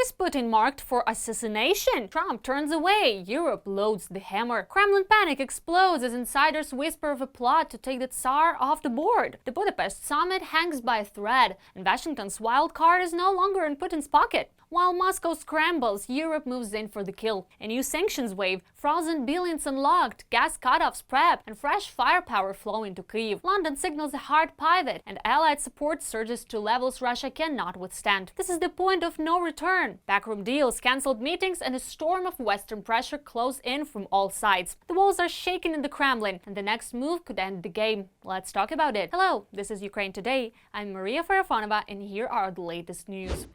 is Putin marked for assassination? Trump turns away. Europe loads the hammer. Kremlin panic explodes as insiders whisper of a plot to take the Tsar off the board. The Budapest summit hangs by a thread, and Washington's wild card is no longer in Putin's pocket. While Moscow scrambles, Europe moves in for the kill. A new sanctions wave, frozen billions unlocked, gas cutoffs prepped, and fresh firepower flow into Kyiv. London signals a hard pivot, and Allied support surges to levels Russia cannot withstand. This is the point of no return. Backroom deals, cancelled meetings, and a storm of Western pressure close in from all sides. The walls are shaking in the Kremlin, and the next move could end the game. Let's talk about it. Hello, this is Ukraine Today. I'm Maria Farafonova, and here are the latest news.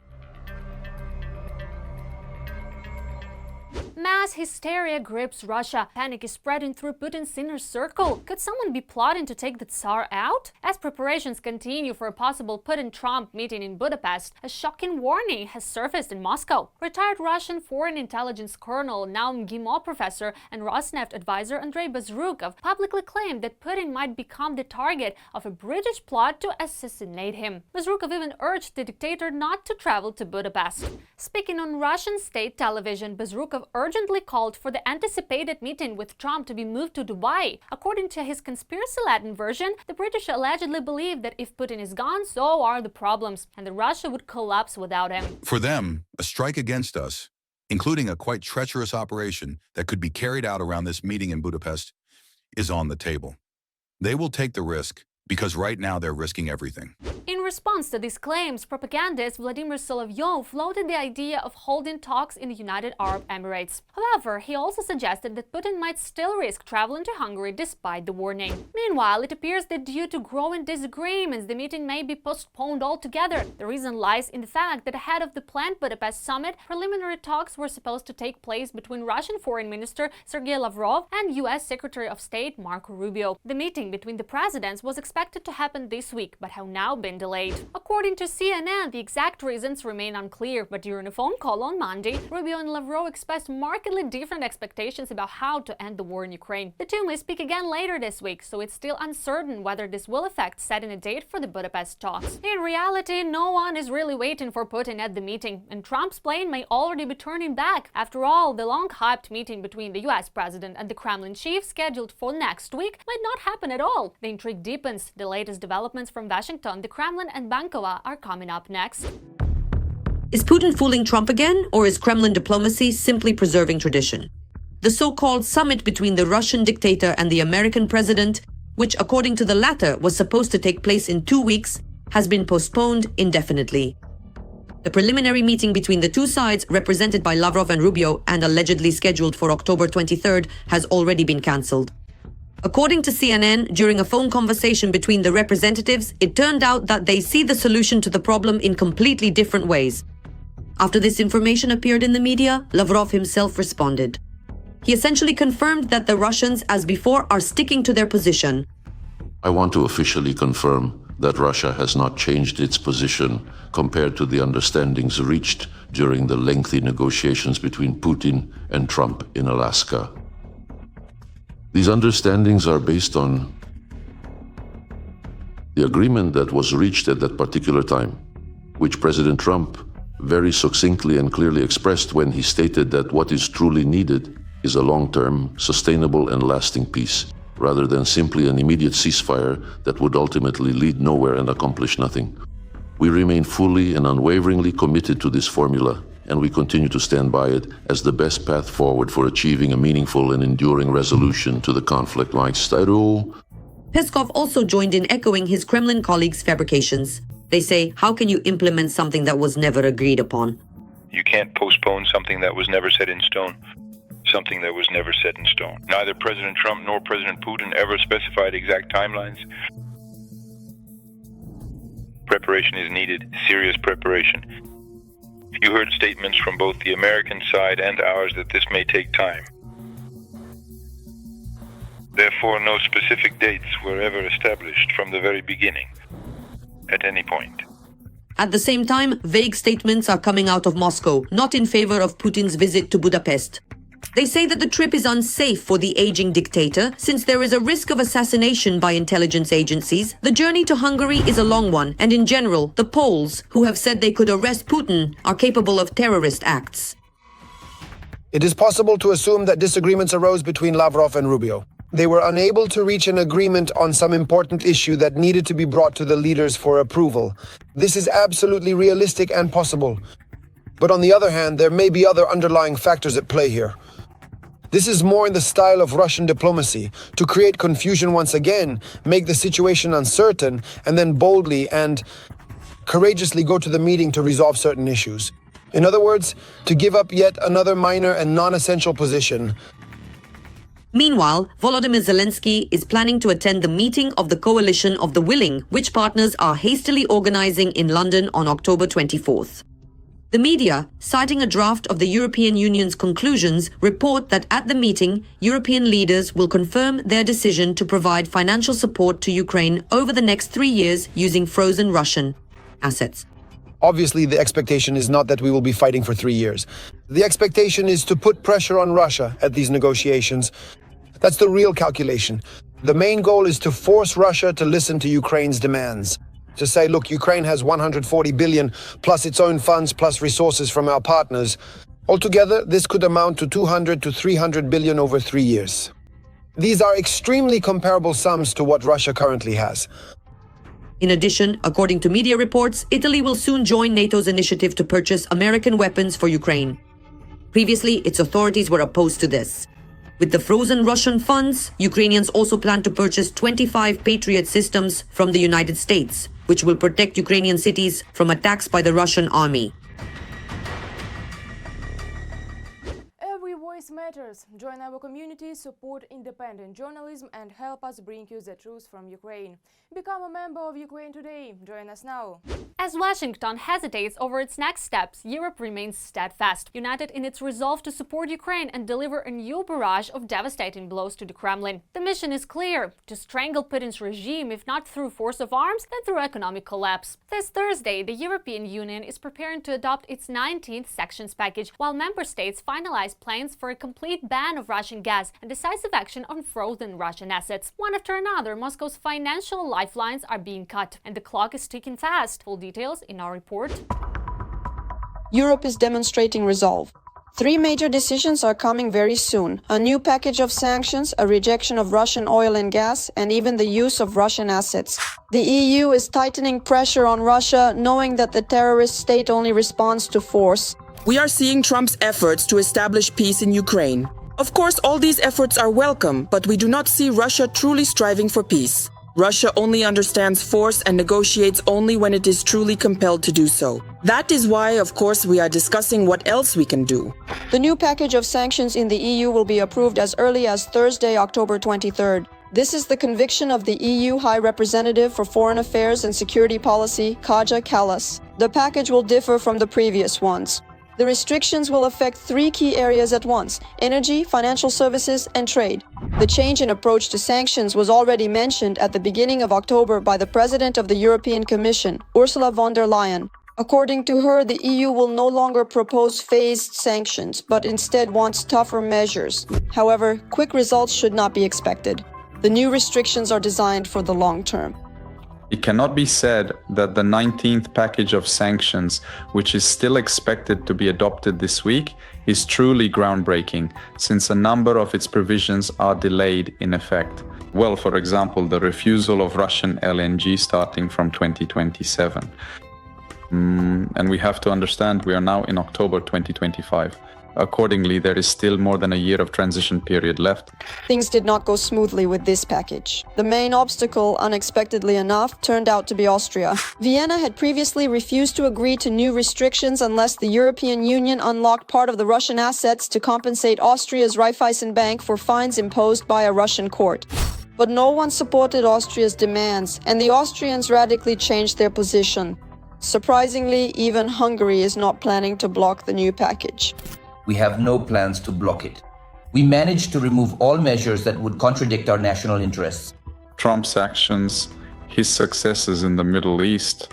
Mass hysteria grips Russia. Panic is spreading through Putin's inner circle. Could someone be plotting to take the Tsar out? As preparations continue for a possible Putin-Trump meeting in Budapest, a shocking warning has surfaced in Moscow. Retired Russian foreign intelligence colonel, now MGIMO professor, and Rosneft advisor Andrei Bezrukov publicly claimed that Putin might become the target of a British plot to assassinate him. Bezrukov even urged the dictator not to travel to Budapest. Speaking on Russian state television, Bezrukov urgently called for the anticipated meeting with Trump to be moved to Dubai. According to his conspiracy Latin version, the British allegedly believe that if Putin is gone, so are the problems, and that Russia would collapse without him. For them, a strike against us, including a quite treacherous operation that could be carried out around this meeting in Budapest, is on the table. They will take the risk because right now they're risking everything. In response to these claims, propagandist Vladimir Solovyov floated the idea of holding talks in the United Arab Emirates. However, he also suggested that Putin might still risk traveling to Hungary despite the warning. Meanwhile, it appears that due to growing disagreements, the meeting may be postponed altogether. The reason lies in the fact that ahead of the planned Budapest summit, preliminary talks were supposed to take place between Russian Foreign Minister Sergei Lavrov and U.S. Secretary of State Marco Rubio. The meeting between the presidents was expected to happen this week, but have now been delayed. According to CNN, the exact reasons remain unclear, but during a phone call on Monday, Rubio and Lavrov expressed markedly different expectations about how to end the war in Ukraine. The two may speak again later this week, so it's still uncertain whether this will affect setting a date for the Budapest talks. In reality, no one is really waiting for Putin at the meeting, and Trump's plane may already be turning back. After all, the long-hyped meeting between the US president and the Kremlin chief scheduled for next week might not happen at all. The intrigue deepens. The latest developments from Washington, the Kremlin, and Bankova are coming up next. Is Putin fooling Trump again, or is Kremlin diplomacy simply preserving tradition? The so-called summit between the Russian dictator and the American president, which according to the latter was supposed to take place in 2 weeks, has been postponed indefinitely. The preliminary meeting between the two sides, represented by Lavrov and Rubio and allegedly scheduled for October 23rd, has already been cancelled. According to CNN, during a phone conversation between the representatives, it turned out that they see the solution to the problem in completely different ways. After this information appeared in the media, Lavrov himself responded. He essentially confirmed that the Russians, as before, are sticking to their position. I want to officially confirm that Russia has not changed its position compared to the understandings reached during the lengthy negotiations between Putin and Trump in Alaska. These understandings are based on the agreement that was reached at that particular time, which President Trump very succinctly and clearly expressed when he stated that what is truly needed is a long-term, sustainable and lasting peace, rather than simply an immediate ceasefire that would ultimately lead nowhere and accomplish nothing. We remain fully and unwaveringly committed to this formula, and we continue to stand by it as the best path forward for achieving a meaningful and enduring resolution to the conflict. Peskov also joined in echoing his Kremlin colleagues' fabrications. They say, how can you implement something that was never agreed upon? You can't postpone something that was never set in stone. Something that was never set in stone. Neither President Trump nor President Putin ever specified exact timelines. Preparation is needed, serious preparation. You heard statements from both the American side and ours that this may take time. Therefore, no specific dates were ever established from the very beginning, at any point. At the same time, vague statements are coming out of Moscow, not in favor of Putin's visit to Budapest. They say that the trip is unsafe for the aging dictator since there is a risk of assassination by intelligence agencies. The journey to Hungary is a long one, and in general, the Poles, who have said they could arrest Putin, are capable of terrorist acts. It is possible to assume that disagreements arose between Lavrov and Rubio. They were unable to reach an agreement on some important issue that needed to be brought to the leaders for approval. This is absolutely realistic and possible. But on the other hand, there may be other underlying factors at play here. This is more in the style of Russian diplomacy, to create confusion once again, make the situation uncertain, and then boldly and courageously go to the meeting to resolve certain issues. In other words, to give up yet another minor and non-essential position. Meanwhile, Volodymyr Zelensky is planning to attend the meeting of the Coalition of the Willing, which partners are hastily organizing in London on October 24th. The media, citing a draft of the European Union's conclusions, report that at the meeting, European leaders will confirm their decision to provide financial support to Ukraine over the next 3 years using frozen Russian assets. Obviously, the expectation is not that we will be fighting for 3 years. The expectation is to put pressure on Russia at these negotiations. That's the real calculation. The main goal is to force Russia to listen to Ukraine's demands. To say, look, Ukraine has 140 billion plus its own funds plus resources from our partners. Altogether, this could amount to 200 to 300 billion over 3 years. These are extremely comparable sums to what Russia currently has. In addition, according to media reports, Italy will soon join NATO's initiative to purchase American weapons for Ukraine. Previously, its authorities were opposed to this. With the frozen Russian funds, Ukrainians also plan to purchase 25 Patriot systems from the United States, which will protect Ukrainian cities from attacks by the Russian army. Every voice matters. Join our community, support independent journalism, and help us bring you the truth from Ukraine. Become a member of Ukraine today. Join us now. As Washington hesitates over its next steps, Europe remains steadfast, united in its resolve to support Ukraine and deliver a new barrage of devastating blows to the Kremlin. The mission is clear: to strangle Putin's regime, if not through force of arms, then through economic collapse. This Thursday, the European Union is preparing to adopt its 19th sanctions package, while member states finalize plans for a complete ban of Russian gas and decisive action on frozen Russian assets. One after another, Moscow's financial lifelines are being cut, and the clock is ticking fast. Full details in our report. Europe is demonstrating resolve. 3 major decisions are coming very soon: a new package of sanctions, a rejection of Russian oil and gas, and even the use of Russian assets. The EU is tightening pressure on Russia, knowing that the terrorist state only responds to force. We are seeing Trump's efforts to establish peace in Ukraine. Of course, all these efforts are welcome, but we do not see Russia truly striving for peace. Russia only understands force and negotiates only when it is truly compelled to do so. That is why, of course, we are discussing what else we can do. The new package of sanctions in the EU will be approved as early as Thursday, October 23rd. This is the conviction of the EU High Representative for Foreign Affairs and Security Policy, Kaja Kallas. The package will differ from the previous ones. The restrictions will affect 3 key areas at once: energy, financial services, and trade. The change in approach to sanctions was already mentioned at the beginning of October by the President of the European Commission, Ursula von der Leyen. According to her, the EU will no longer propose phased sanctions, but instead wants tougher measures. However, quick results should not be expected. The new restrictions are designed for the long term. It cannot be said that the 19th package of sanctions, which is still expected to be adopted this week, is truly groundbreaking, since a number of its provisions are delayed in effect. Well, for example, the refusal of Russian LNG starting from 2027. And we have to understand we are now in October 2025. Accordingly, there is still more than a year of transition period left. Things did not go smoothly with this package. The main obstacle, unexpectedly enough, turned out to be Austria. Vienna had previously refused to agree to new restrictions unless the European Union unlocked part of the Russian assets to compensate Austria's Raiffeisenbank for fines imposed by a Russian court. But no one supported Austria's demands, and the Austrians radically changed their position. Surprisingly, even Hungary is not planning to block the new package. We have no plans to block it. We managed to remove all measures that would contradict our national interests. Trump's actions, his successes in the Middle East,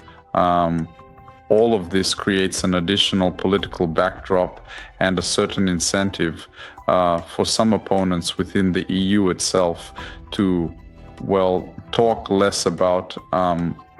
all of this creates an additional political backdrop and a certain incentive for some opponents within the EU itself to, well, talk less about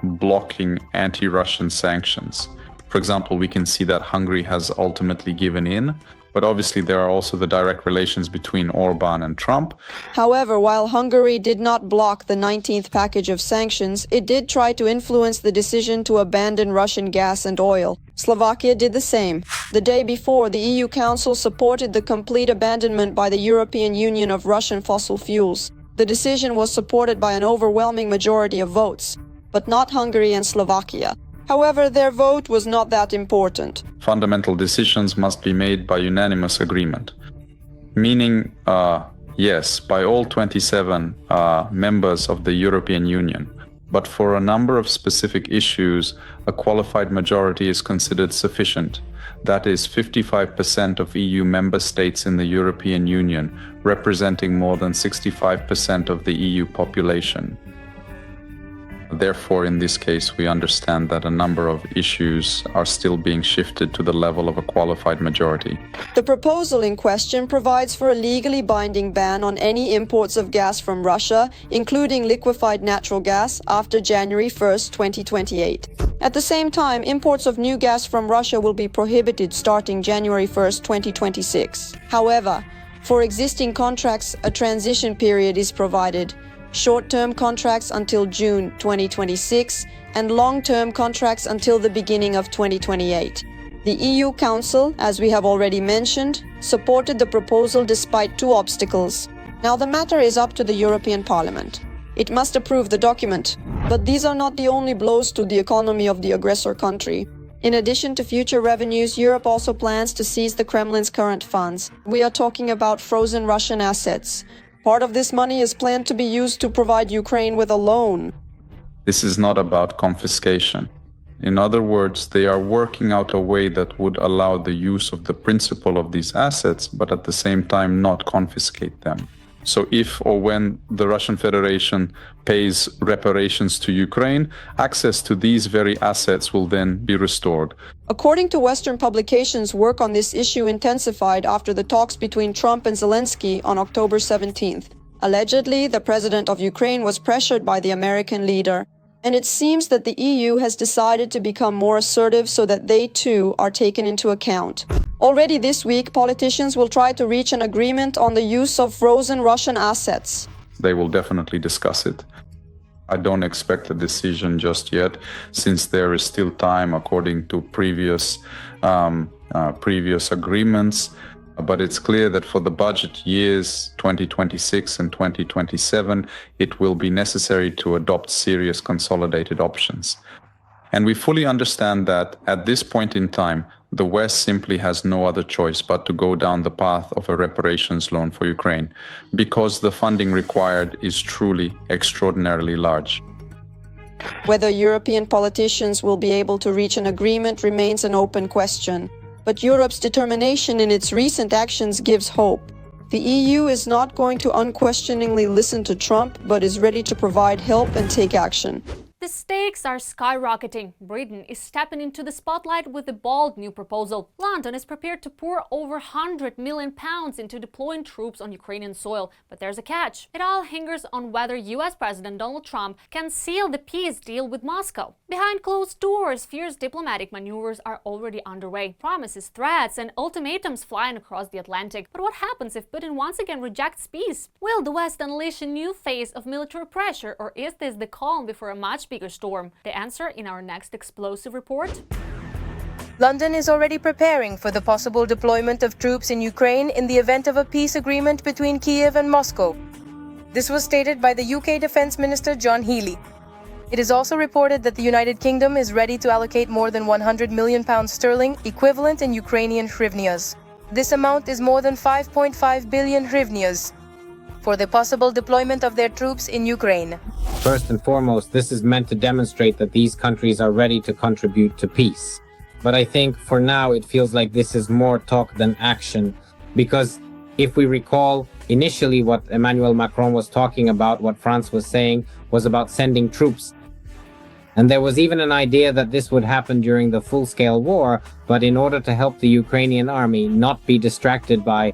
blocking anti-Russian sanctions. For example, we can see that Hungary has ultimately given in, but obviously there are also the direct relations between Orban and Trump. However, while Hungary did not block the 19th package of sanctions, it did try to influence the decision to abandon Russian gas and oil. Slovakia did the same. The day before, the EU Council supported the complete abandonment by the European Union of Russian fossil fuels. The decision was supported by an overwhelming majority of votes, but not Hungary and Slovakia. However, their vote was not that important. Fundamental decisions must be made by unanimous agreement, meaning, yes, by all 27 members of the European Union. But for a number of specific issues, a qualified majority is considered sufficient. That is 55% of EU member states in the European Union, representing more than 65% of the EU population. Therefore, in this case, we understand that a number of issues are still being shifted to the level of a qualified majority. The proposal in question provides for a legally binding ban on any imports of gas from Russia, including liquefied natural gas, after January 1st, 2028. At the same time, imports of new gas from Russia will be prohibited starting January 1st, 2026. However, for existing contracts, a transition period is provided. Short-term contracts until June 2026 and long-term contracts until the beginning of 2028. The EU Council, as we have already mentioned, supported the proposal despite two obstacles. Now the matter is up to the European Parliament. It must approve the document, but these are not the only blows to the economy of the aggressor country. In addition to future revenues, Europe also plans to seize the Kremlin's current funds. We are talking about frozen Russian assets. Part of this money is planned to be used to provide Ukraine with a loan. This is not about confiscation. In other words, they are working out a way that would allow the use of the principal of these assets, but at the same time not confiscate them. So if or when the Russian Federation pays reparations to Ukraine, access to these very assets will then be restored. According to Western publications, work on this issue intensified after the talks between Trump and Zelensky on October 17th. Allegedly, the president of Ukraine was pressured by the American leader. And it seems that the EU has decided to become more assertive so that they too are taken into account. Already this week, politicians will try to reach an agreement on the use of frozen Russian assets. They will definitely discuss it. I don't expect a decision just yet, since there is still time according to previous agreements. But it's clear that for the budget years 2026 and 2027, it will be necessary to adopt serious consolidated options. And we fully understand that at this point in time, the West simply has no other choice but to go down the path of a reparations loan for Ukraine, because the funding required is truly extraordinarily large. Whether European politicians will be able to reach an agreement remains an open question. But Europe's determination in its recent actions gives hope. The EU is not going to unquestioningly listen to Trump, but is ready to provide help and take action. The stakes are skyrocketing. Britain is stepping into the spotlight with a bold new proposal. London is prepared to pour over £100 million into deploying troops on Ukrainian soil. But there's a catch. It all hinges on whether US President Donald Trump can seal the peace deal with Moscow. Behind closed doors, fierce diplomatic maneuvers are already underway. Promises, threats, and ultimatums flying across the Atlantic. But what happens if Putin once again rejects peace? Will the West unleash a new phase of military pressure, or is this the calm before a much bigger storm? The answer in our next explosive report. London is already preparing for the possible deployment of troops in Ukraine in the event of a peace agreement between Kyiv and Moscow. This was stated by the UK Defence Minister John Healey. It is also reported that the United Kingdom is ready to allocate more than £100 million equivalent in Ukrainian hryvnias. This amount is more than 5.5 billion hryvnias for the possible deployment of their troops in Ukraine. First and foremost, this is meant to demonstrate that these countries are ready to contribute to peace. But I think for now it feels like this is more talk than action, because if we recall initially what Emmanuel Macron was talking about, what France was saying was about sending troops. And there was even an idea that this would happen during the full-scale war, but in order to help the Ukrainian army not be distracted by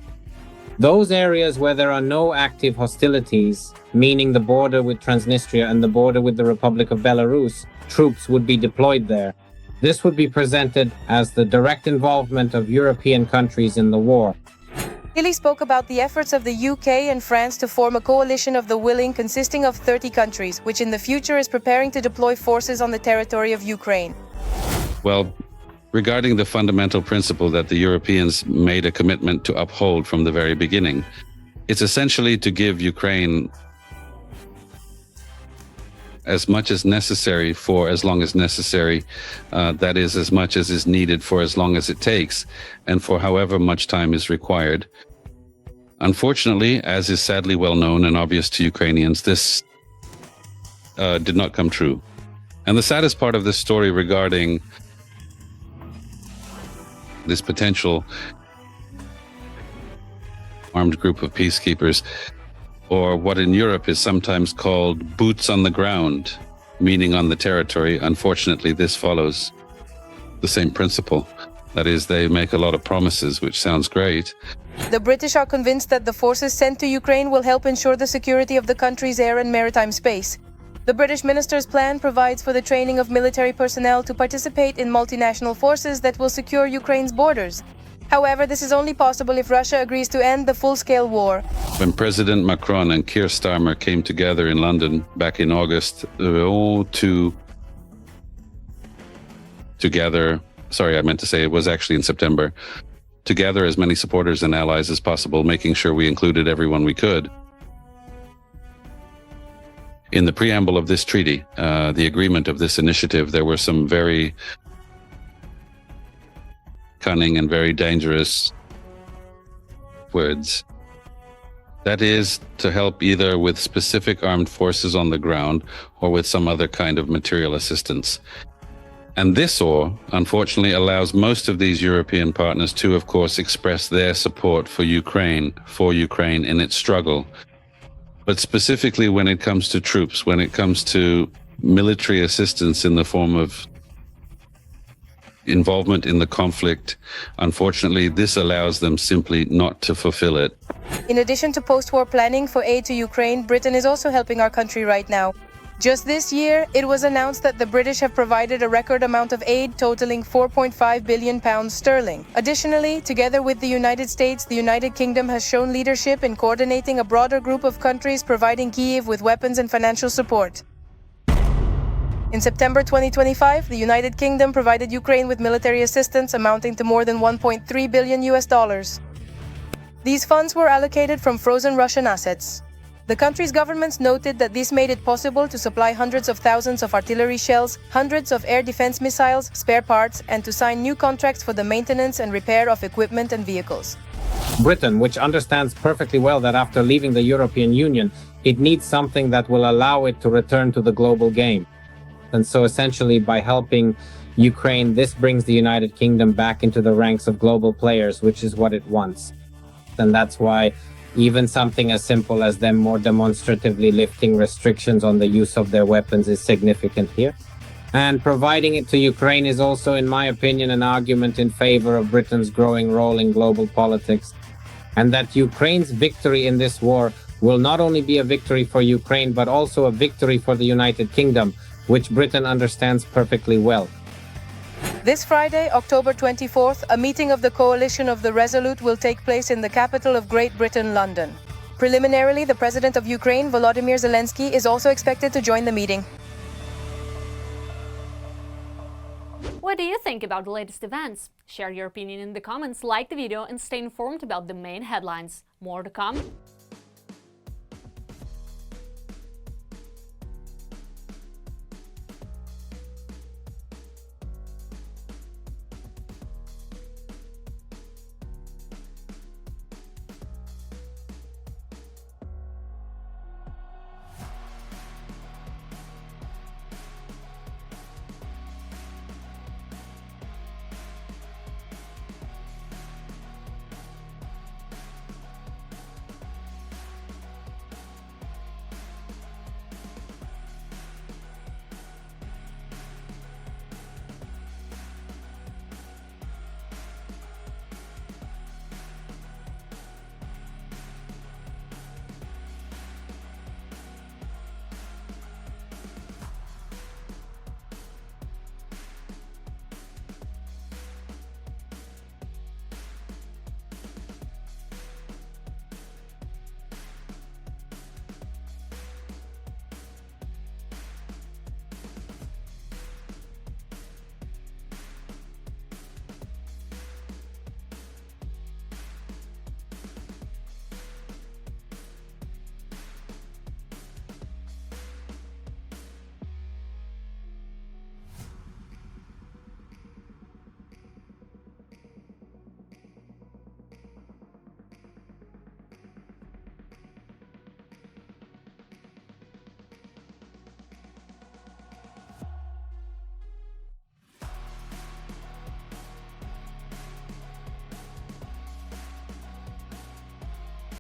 those areas where there are no active hostilities, meaning the border with Transnistria and the border with the Republic of Belarus, troops would be deployed there. This would be presented as the direct involvement of European countries in the war. Healy spoke about the efforts of the UK and France to form a coalition of the willing consisting of 30 countries, which in the future is preparing to deploy forces on the territory of Ukraine. Well, regarding the fundamental principle that the Europeans made a commitment to uphold from the very beginning, it's essentially to give Ukraine as much as necessary for as long as necessary, that is, as much as is needed for as long as it takes, and for however much time is required. Unfortunately, as is sadly well known and obvious to Ukrainians, this did not come true. And the saddest part of this story regarding this potential armed group of peacekeepers, or what in Europe is sometimes called boots on the ground, meaning on the territory. Unfortunately, this follows the same principle. That is, they make a lot of promises, which sounds great. The British are convinced that the forces sent to Ukraine will help ensure the security of the country's air and maritime space. The British minister's plan provides for the training of military personnel to participate in multinational forces that will secure Ukraine's borders. However, this is only possible if Russia agrees to end the full-scale war. When President Macron and Keir Starmer came together in London back in August, it was actually in September, to gather as many supporters and allies as possible, making sure we included everyone we could. In the preamble of this treaty, the agreement of this initiative, there were some very cunning and very dangerous words. That is, to help either with specific armed forces on the ground or with some other kind of material assistance. And this unfortunately, allows most of these European partners to, of course, express their support for Ukraine in its struggle. But specifically when it comes to troops, when it comes to military assistance in the form of involvement in the conflict, unfortunately, this allows them simply not to fulfill it. In addition to post-war planning for aid to Ukraine, Britain is also helping our country right now. Just this year, it was announced that the British have provided a record amount of aid totaling £4.5 billion. Additionally, together with the United States, the United Kingdom has shown leadership in coordinating a broader group of countries providing Kyiv with weapons and financial support. In September 2025, the United Kingdom provided Ukraine with military assistance amounting to more than $1.3 billion. These funds were allocated from frozen Russian assets. The country's governments noted that this made it possible to supply hundreds of thousands of artillery shells, hundreds of air defense missiles, spare parts, and to sign new contracts for the maintenance and repair of equipment and vehicles. Britain, which understands perfectly well that after leaving the European Union, it needs something that will allow it to return to the global game. And so essentially, by helping Ukraine, this brings the United Kingdom back into the ranks of global players, which is what it wants. And that's why even something as simple as them more demonstratively lifting restrictions on the use of their weapons is significant here. And providing it to Ukraine is also, in my opinion, an argument in favor of Britain's growing role in global politics. And that Ukraine's victory in this war will not only be a victory for Ukraine, but also a victory for the United Kingdom, which Britain understands perfectly well. This Friday, October 24th, a meeting of the Coalition of the Resolute will take place in the capital of Great Britain, London. Preliminarily, the President of Ukraine, Volodymyr Zelensky, is also expected to join the meeting. What do you think about the latest events? Share your opinion in the comments, like the video, and stay informed about the main headlines. More to come.